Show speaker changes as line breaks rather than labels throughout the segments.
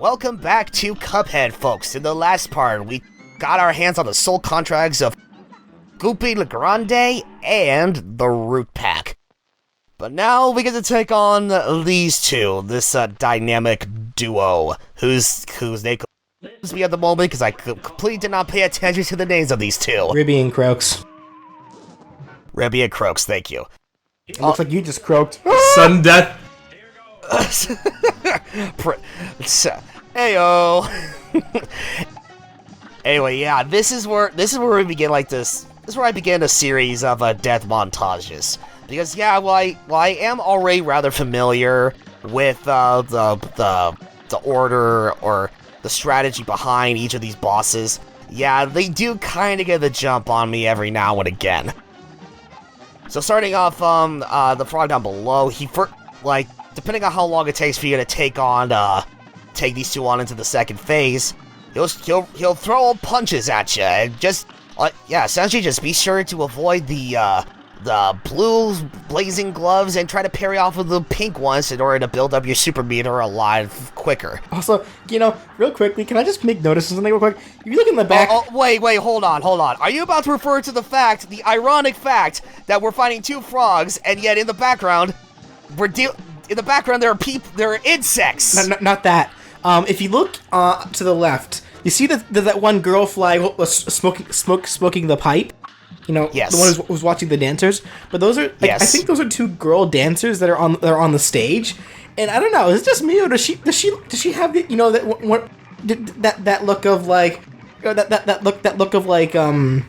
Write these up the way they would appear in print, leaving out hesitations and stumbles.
welcome back to Cuphead, folks. In the last part, we got our hands on the soul contracts of Goopy Le Grande and the Root Pack. But now we get to take on these two, this dynamic duo, whose name comes me at the moment because I completely did not pay attention to the names of these two.
Ribby and Croaks.
Ribby and Croaks, thank you.
It looks like you just croaked.
Sudden death.
Heyo. Anyway, yeah, this is where we begin this is where I begin a series of death montages. Because yeah, while I am already rather familiar with the order or the strategy behind each of these bosses, yeah, they do kind of get the jump on me every now and again. So starting off, the frog down below, depending on how long it takes for you to take these two on into the second phase, he'll throw punches at you, and essentially just be sure to avoid the blue blazing gloves and try to parry off of the pink ones in order to build up your super meter a lot quicker.
Also, real quickly, can I just make notice of something real quick? If you look in the back...
Wait, hold on. Are you about to refer to the ironic fact, that we're fighting two frogs, and yet in the background, there are insects?
Not that. If you look to the left, you see that one girl fly smoking the pipe?
Yes.
The one who's watching the dancers. But those are,
yes.
I think those are two girl dancers that are on the stage. And I don't know, is it just me or does she have the that look of like that look of like I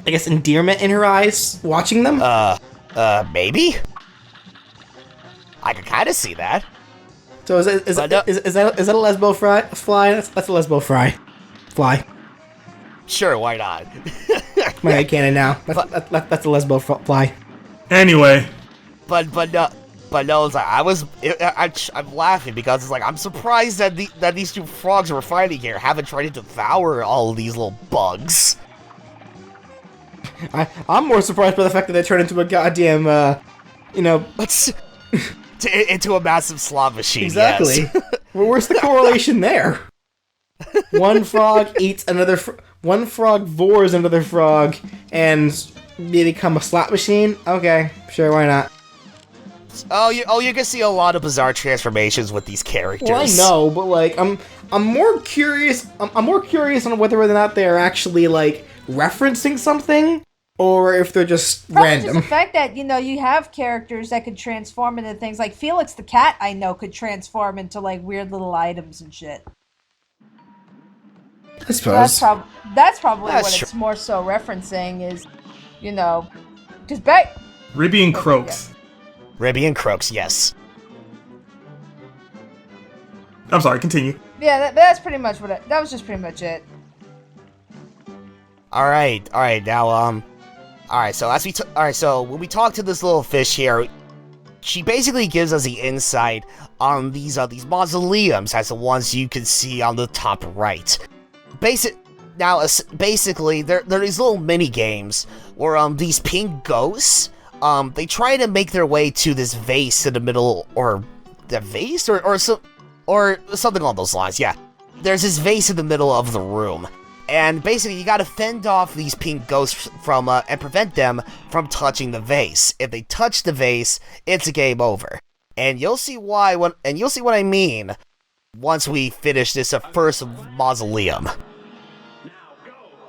guess endearment in her eyes watching them?
Maybe. I can kind of see that.
So is that a lesbo fly? That's a lesbo fly.
Sure, why not?
My head canon now. That's a lesbo fly.
Anyway.
But no, it's like, I'm laughing because it's like, I'm surprised that these two frogs we're fighting here haven't tried to devour all of these little bugs.
I'm more surprised by the fact that they turned into a goddamn,
into a massive slot machine.
Exactly.
Yes.
Well, where's the correlation there? One frog eats another. One frog vores another frog, and they become a slot machine. Okay, sure, why not?
You can see a lot of bizarre transformations with these characters.
Well, I know, but like, I'm more curious. I'm more curious on whether or not they're actually like referencing something, or if they're just random.
Just the fact that you have characters that could transform into things like Felix the cat. I know could transform into like weird little items and shit.
I suppose.
That's probably what
true.
it's more so referencing is, because back.
Ribby and Croaks.
Ribby and Croaks, yes.
I'm sorry, continue.
Yeah, that's pretty much that was just pretty much it.
All right. Now, all right. So when we talk to this little fish here, she basically gives us the insight on these mausoleums as the ones you can see on the top right. Basically, there are these little mini games where these pink ghosts they try to make their way to this vase in the middle, or the vase or something along those lines. Yeah, there's this vase in the middle of the room, and basically you got to fend off these pink ghosts from and prevent them from touching the vase. If they touch the vase, it's a game over, and you'll see why. You'll see what I mean once we finish this first mausoleum.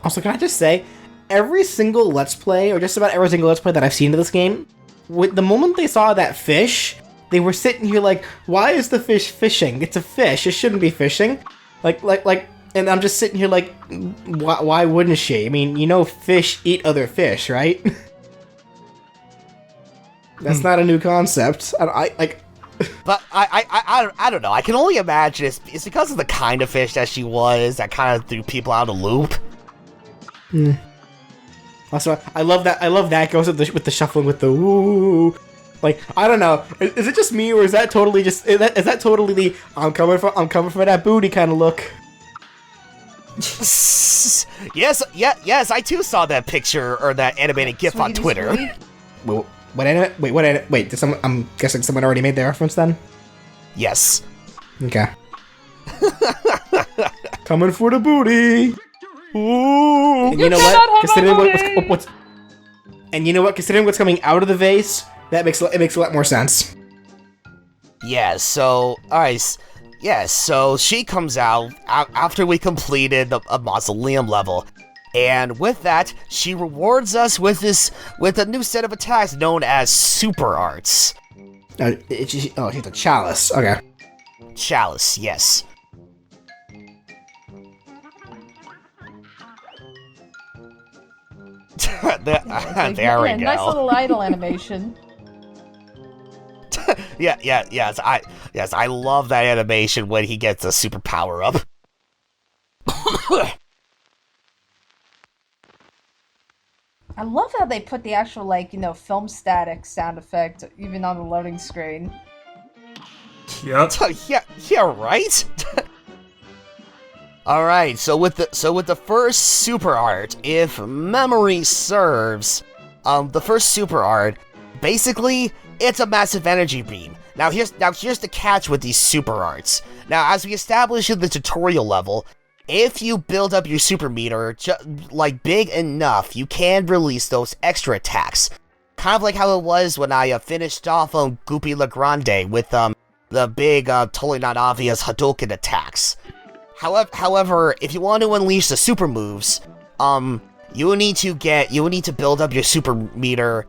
Also, can I just say, every single Let's Play, or just about every single Let's Play that I've seen of this game, the moment they saw that fish, they were sitting here like, why is the fish fishing? It's a fish, it shouldn't be fishing. And I'm just sitting here like, why wouldn't she? I mean, fish eat other fish, right? That's not a new concept.
But I don't know. I can only imagine it's because of the kind of fish that she was that kind of threw people out of the loop.
Also, I love that goes with the shuffling with the woo. Like, I don't know. Is it just me, or is that totally is that totally the I'm coming for that booty kind of look?
Yes, I too saw that picture or that animated GIF on Twitter.
Wait, I'm guessing someone already made the reference then?
Yes.
Okay. Coming for the booty.
Ooh.
And you know
cannot
what?
have
Considering
my
what's and you know what? Considering what's coming out of the vase, it makes a lot more sense.
Yeah, so, alright, yeah, so she comes out after we completed a Mausoleum level, and with that, she rewards us with a new set of attacks known as Super Arts.
She's a chalice. Okay.
Chalice, yes. there we go.
Nice little idle animation.
Yes, I love that animation when he gets a super power up.
I love how they put the actual, film static sound effect even on the loading screen.
Yep.
yeah, right? Alright, so with the first super art, if memory serves, the first super art, basically, it's a massive energy beam. Now here's the catch with these super arts. Now, as we established in the tutorial level, if you build up your super meter, big enough, you can release those extra attacks. Kind of like how it was when I finished off on Goopy Legrande with the big, totally not obvious Hadouken attacks. However, if you want to unleash the super moves, you will need to build up your super meter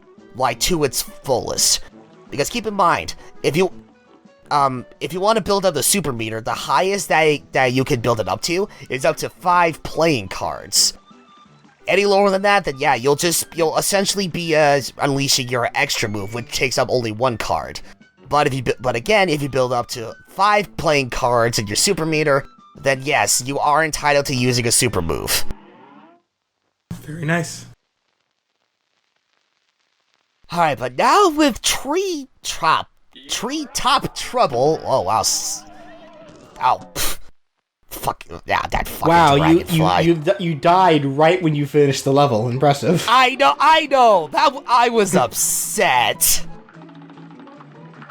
to its fullest. Because keep in mind, if you want to build up the super meter, the highest that you can build it up to is up to 5 playing cards. Any lower than that, then yeah, you'll essentially be unleashing your extra move, which takes up only 1 card. But if you build up to 5 playing cards in your super meter, then yes, you are entitled to using a super move.
Very nice.
Alright, but now with Treetop Trouble. Oh wow. Fuck yeah, that fucking dragonfly.
You died right when you finished the level. Impressive.
I know. I was upset.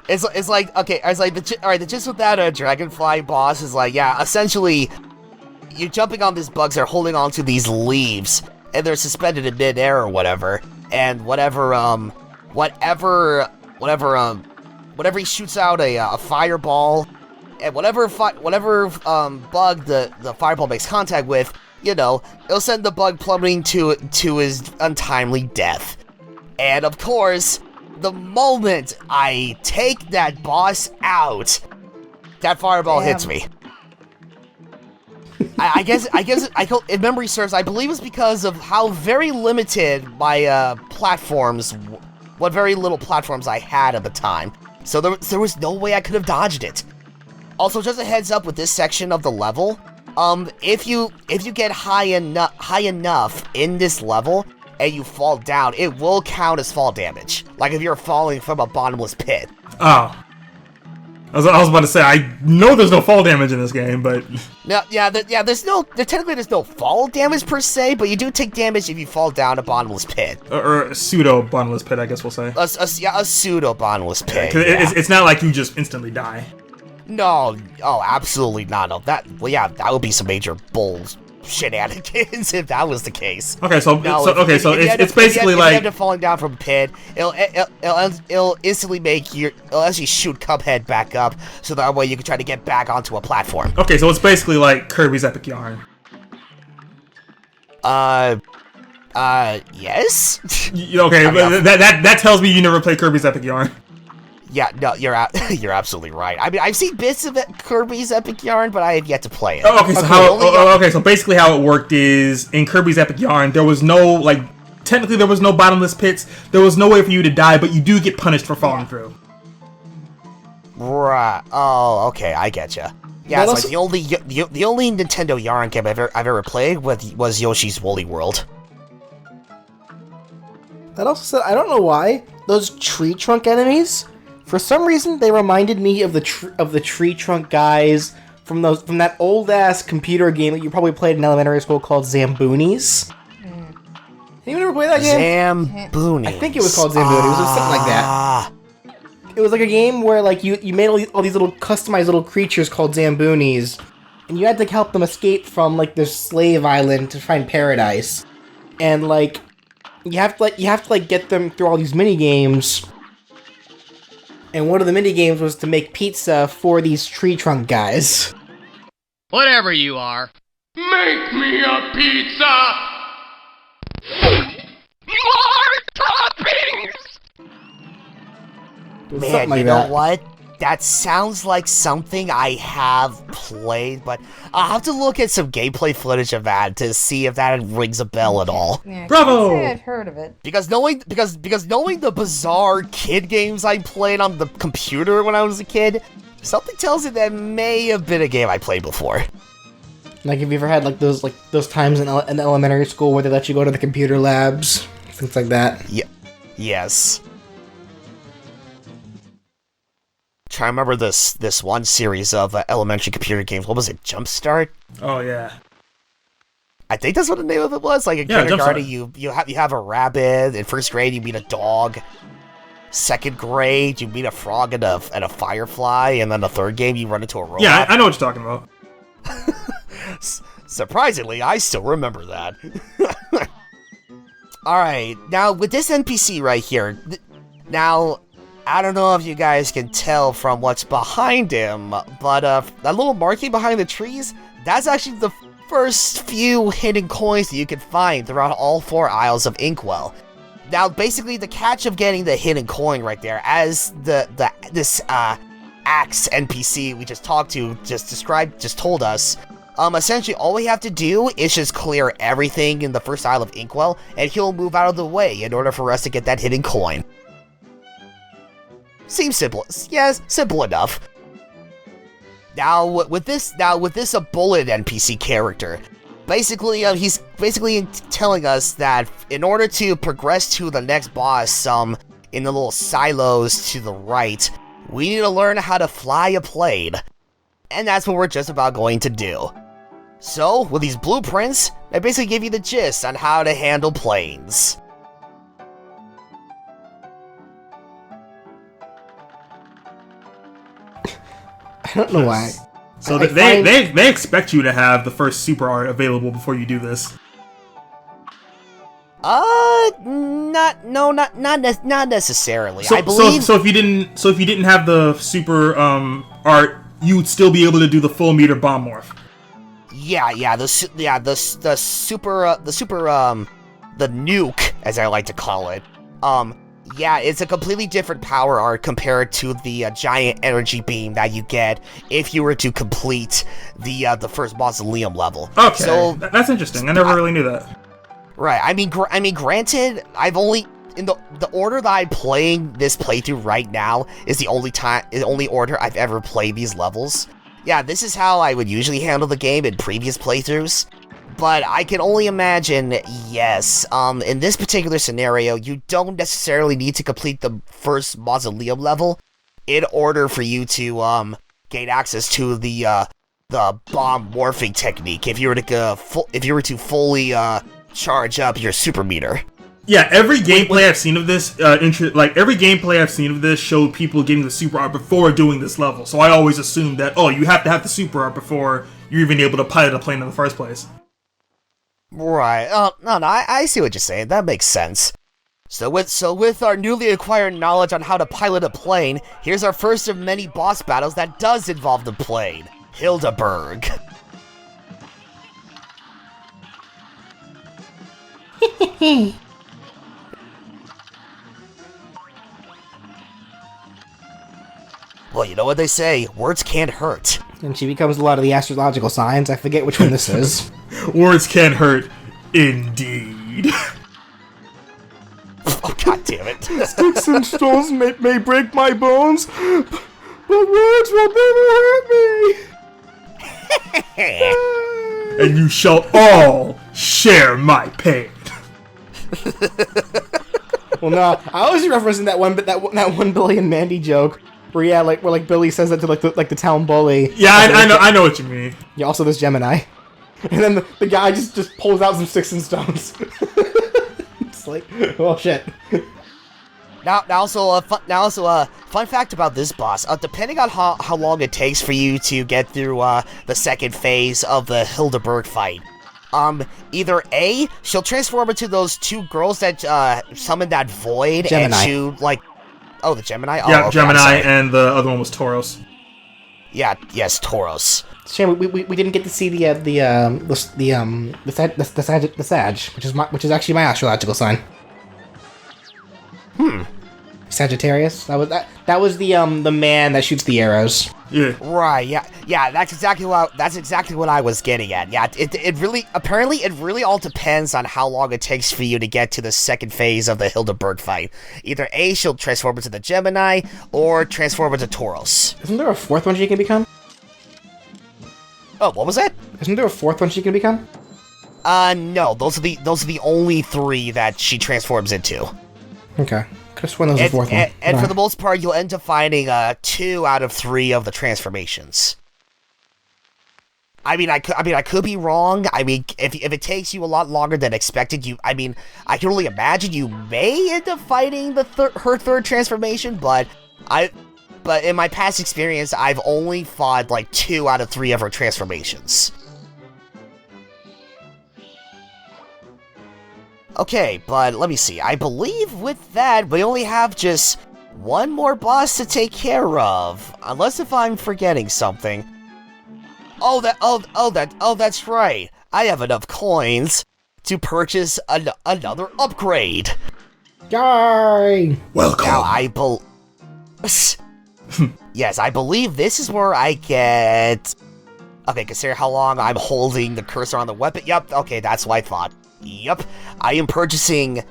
It's like okay. I was like the gist with that dragonfly boss is like essentially you're jumping on these bugs. They're holding onto these leaves and they're suspended in midair or whatever. And whatever he shoots out a fireball, and whatever bug the fireball makes contact with, it'll send the bug plummeting to his untimely death. And of course, the moment I take that boss out, that fireball hits me. I guess if memory serves, I believe it's because of how very limited my platforms, what very little platforms I had at the time. So there was no way I could have dodged it. Also, just a heads up with this section of the level, if you get high enough in this level and you fall down, it will count as fall damage. Like if you're falling from a bottomless pit.
Oh. I was about to say, I know there's no fall damage in this game, but...
There's no fall damage per se, but you do take damage if you fall down a bottomless pit.
Or a pseudo-bottomless pit, I guess we'll say.
A pseudo-bottomless pit.
It's not like you just instantly die.
No, absolutely not. No, that would be some major shenanigans if that was the case.
Okay, it's basically like...
If you're falling down from a pit, it'll instantly it'll actually shoot Cuphead back up, so that way you can try to get back onto a platform.
Okay, so it's basically like Kirby's Epic Yarn.
Yes?
Okay, but that tells me you never played Kirby's Epic Yarn.
Yeah, no, you're absolutely right. I mean, I've seen bits of Kirby's Epic Yarn, but I have yet to play it.
So basically how it worked is, in Kirby's Epic Yarn, there was no, technically there was no bottomless pits, there was no way for you to die, but you do get punished for falling through.
Right. Oh, okay, I getcha. Yeah, it's the only Nintendo Yarn game I've ever played was Yoshi's Woolly World.
That also said, I don't know why, those tree trunk enemies... For some reason, they reminded me of the tree trunk guys from that old ass computer game that you probably played in elementary school called Zamboonies. Anyone ever play that game?
Zamboonies.
I think it was called Zamboonies. It was something like that. It was like a game where you made all these little customized little creatures called Zamboonies, and you had to help them escape from like this slave island to find paradise. And like you have to get them through all these mini games. And one of the mini games was to make pizza for these tree trunk guys.
Whatever you are. Make me a pizza! More toppings!
Man,
Something like
you know
that.
what? That sounds like something I have played, but I'll have to look at some gameplay footage of that to see if that rings a bell at all.
Yeah,
Bravo!
I'd say I've heard of it.
Because knowing the bizarre kid games I played on the computer when I was a kid, something tells me that may have been a game I played before.
Like, have you ever had like those times in elementary school where they let you go to the computer labs, things like that?
Yeah. Yes. Trying to remember this one series of elementary computer games. What was it? Jumpstart?
Oh yeah.
I think that's what the name of it was. Like in
Yeah,
kindergarten,
Jumpstart.
you have a rabbit. In first grade, you meet a dog. Second grade, you meet a frog and a firefly. And then the third game, you run into a robot.
Yeah, I know what you're talking about.
Surprisingly, I still remember that. Alright, now with this NPC right here, now, I don't know if you guys can tell from what's behind him, but that little marking behind the trees, that's actually the first few hidden coins that you can find throughout all 4 Isles of Inkwell. Now, basically, the catch of getting the hidden coin right there, as this Axe NPC we just talked to just told us, essentially all we have to do is just clear everything in the first Isle of Inkwell, and he'll move out of the way in order for us to get that hidden coin. Seems simple. Yes, simple enough. Now with this a bullet NPC character, basically he's basically telling us that in order to progress to the next boss, in the little silos to the right, we need to learn how to fly a plane, and that's what we're just about going to do. So with these blueprints, they basically give you the gist on how to handle planes.
I don't know why.
So
I
they expect you to have the first super art available before you do this.
Not necessarily.
So,
I believe.
so if you didn't have the super art, you would still be able to do the full meter bomb morph.
The nuke, as I like to call it. Yeah, it's a completely different power art compared to the giant energy beam that you get if you were to complete the first Mausoleum level.
Okay,
so
that's interesting. I never really knew that.
Right. I mean, granted, I've only in the order that I'm playing this playthrough right now is the only order I've ever played these levels. Yeah, this is how I would usually handle the game in previous playthroughs. But I can only imagine, yes, in this particular scenario, you don't necessarily need to complete the first Mausoleum level in order for you to gain access to the bomb morphing technique. If you were to fully charge up your super meter.
Yeah, every gameplay I've seen of this, every gameplay I've seen of this showed people getting the super art before doing this level. So I always assumed that, you have to have the super art before you're even able to pilot a plane in the first place.
Right. No, I see what you're saying. That makes sense. So with our newly acquired knowledge on how to pilot a plane, here's our first of many boss battles that does involve the plane. Hilda Berg. Well, you know what they say, words can't hurt.
And she becomes a lot of the astrological signs. I forget which one this is.
Words can hurt, indeed.
Oh, god damn it.
Sticks and stones may break my bones, but words will never hurt me.
And you shall all share my pain.
Well, no, I was referencing that one Billy and Mandy joke where where Billy says that to the town bully.
Yeah, I know what you mean.
Yeah, also this Gemini, and then the guy just pulls out some sticks and stones. It's like, oh shit.
fun fact about this boss. Depending on how long it takes for you to get through the second phase of the Hilda Berg fight, either A, she'll transform into those two girls that summon that void
Gemini.
and shoot like, oh, the Gemini. Oh,
Yeah,
okay,
Gemini, and the other one was Tauros.
Yeah, yes, Tauros.
Shame we didn't get to see the Sag, which is actually my astrological sign. Sagittarius. That was the man that shoots the arrows.
Yeah.
Right. Yeah. That's exactly what I was getting at. Yeah. It really all depends on how long it takes for you to get to the second phase of the Hilda Berg fight. Either A, she'll transform into the Gemini, or transform into Tauros.
Isn't there a fourth one she can become?
Oh, what was that?
Isn't there a fourth one she can become?
No. Those are the only three that she transforms into.
Okay. Could have sworn there was a fourth one.
And for the most part, you'll end up finding 2 out of 3 of the transformations. I could be wrong. I mean, if it takes you a lot longer than expected, I can only imagine you may end up fighting her third transformation, but in my past experience, I've only fought like 2 out of 3 of her transformations. Okay, but let me see. I believe with that, we only have just one more boss to take care of. Unless if I'm forgetting something. That's right. I have enough coins to purchase another upgrade.
Yay!
Welcome.
Now, yes, I believe this is where I get... Okay, consider how long I'm holding the cursor on the weapon. Yep, okay, that's what I thought. Yep, I am purchasing,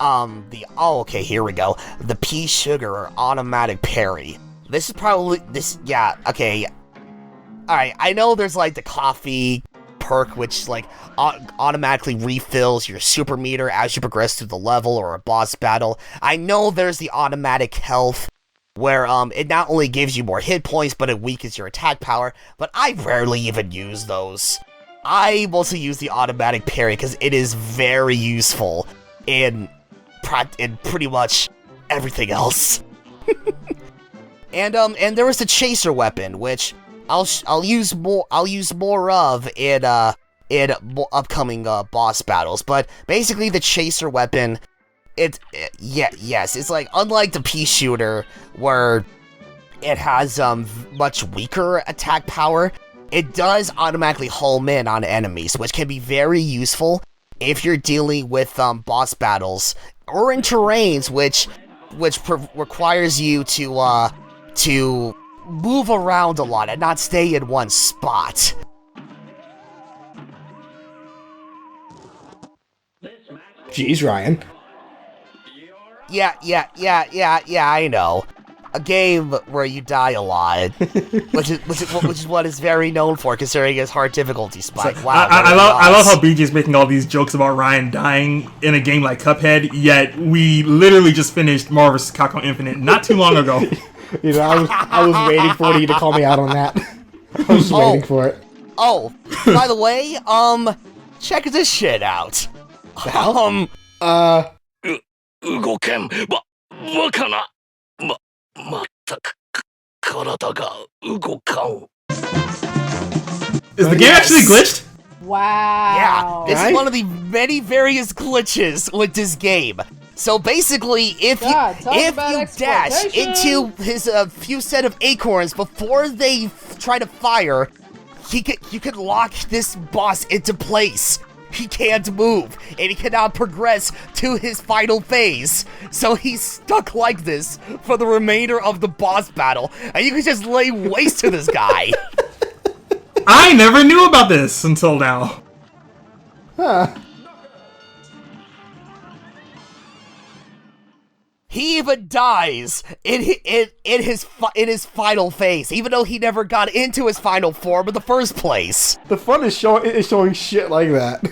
okay, here we go. The pea sugar or automatic parry. This is probably, okay. Alright, I know there's, like, the coffee perk, which, like, automatically refills your super meter as you progress through the level or a boss battle. I know there's the automatic health, where, it not only gives you more hit points, but it weakens your attack power, but I rarely even use those. I mostly use the automatic parry because it is very useful in pretty much everything else. and there was the chaser weapon, which I'll use more of in upcoming boss battles. But basically, the chaser weapon, it's like unlike the pea shooter where it has much weaker attack power. It does automatically home in on enemies, which can be very useful if you're dealing with boss battles or in terrains which requires you to move around a lot and not stay in one spot.
Jeez, Ryan.
Yeah, I know. A game where you die a lot, which is what is very known for, considering its hard difficulty spike. Wow,
I love how BJ's making all these jokes about Ryan dying in a game like Cuphead, yet we literally just finished Marvel vs. Capcom Infinite not too long ago.
You know, I was waiting for you to call me out on that. I was waiting for it.
Oh, by the way, check this shit out.
動けんバカなまったく体が動かん
Is the game actually glitched?
Wow.
Yeah, this is one of the many various glitches with this game. So basically, if you dash into his few set of acorns before they try to fire, you can lock this boss into place. He can't move, and he cannot progress to his final phase. So he's stuck like this for the remainder of the boss battle, and you can just lay waste to this guy.
I never knew about this until now.
Huh.
He even dies in his final phase, even though he never got into his final form in the first place.
The fun is showing shit like that.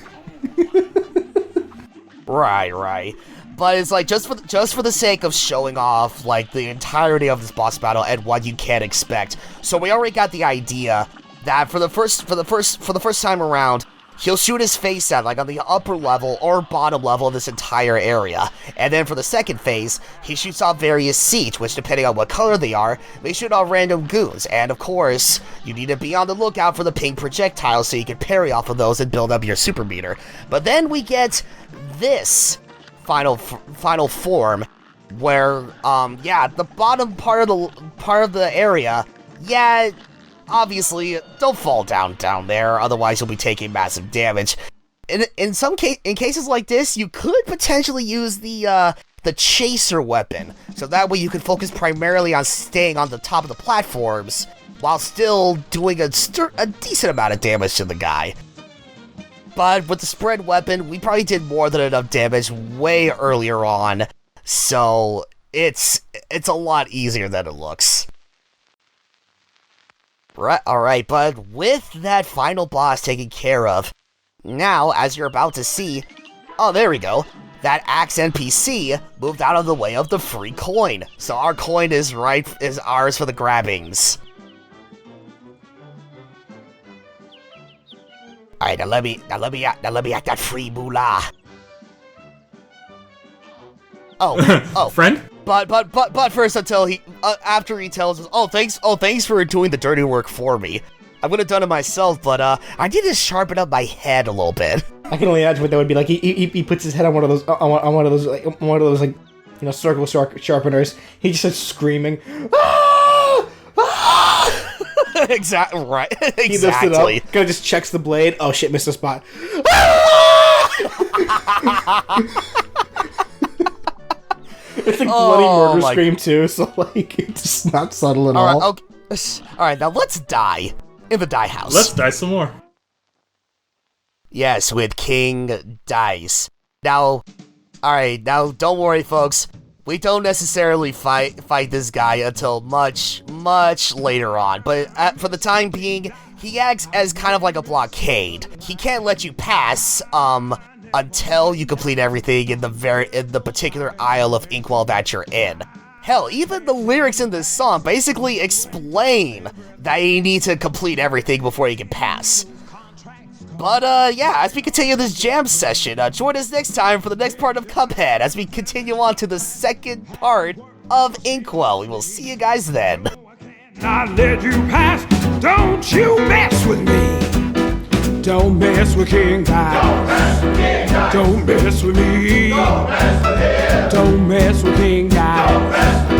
Right. But it's like just for the sake of showing off like the entirety of this boss battle and what you can expect. So we already got the idea that for the first time around, he'll shoot his face at, like, on the upper level or bottom level of this entire area. And then for the second phase, he shoots off various seeds, which, depending on what color they are, may shoot off random goons. And, of course, you need to be on the lookout for the pink projectiles so you can parry off of those and build up your super meter. But then we get this final form, where, yeah, the bottom part of the area, yeah, obviously, don't fall down there, otherwise you'll be taking massive damage. In cases like this, you could potentially use the chaser weapon, so that way you can focus primarily on staying on the top of the platforms, while still doing a decent amount of damage to the guy. But with the spread weapon, we probably did more than enough damage way earlier on, so it's a lot easier than it looks. Right, alright, but with that final boss taken care of, now, as you're about to see, oh, there we go, that axe NPC moved out of the way of the free coin, so our coin is ours for the grabbings. Alright, now let me at that free moolah. Oh,
friend?
But first, until after he tells us, oh, thanks for doing the dirty work for me. I would have done it myself, but I need to sharpen up my head a little bit.
I can only imagine what that would be like. He puts his head on one of those like circle sharpeners. He just starts screaming. Ah! Ah!
Exactly right. Exactly.
He lifts it up. Kind of just checks the blade. Oh shit, missed the spot. Ah! It's like bloody murder scream too, so like it's just not subtle at all.
Okay. Alright, now let's die in the die house.
Let's die some more.
Yes, with King Dice. Now, alright, now don't worry folks. We don't necessarily fight this guy until much later on, but for the time being, he acts as kind of like a blockade. He can't let you pass, until you complete everything in the particular Isle of Inkwell that you're in. Hell, even the lyrics in this song basically explain that you need to complete everything before you can pass. But, yeah, as we continue this jam session, join us next time for the next part of Cuphead as we continue on to the second part of Inkwell. We will see you guys then.
I let you pass, don't you mess with me. Don't mess with King Dice. Don't mess with me. Don't mess with King Dice.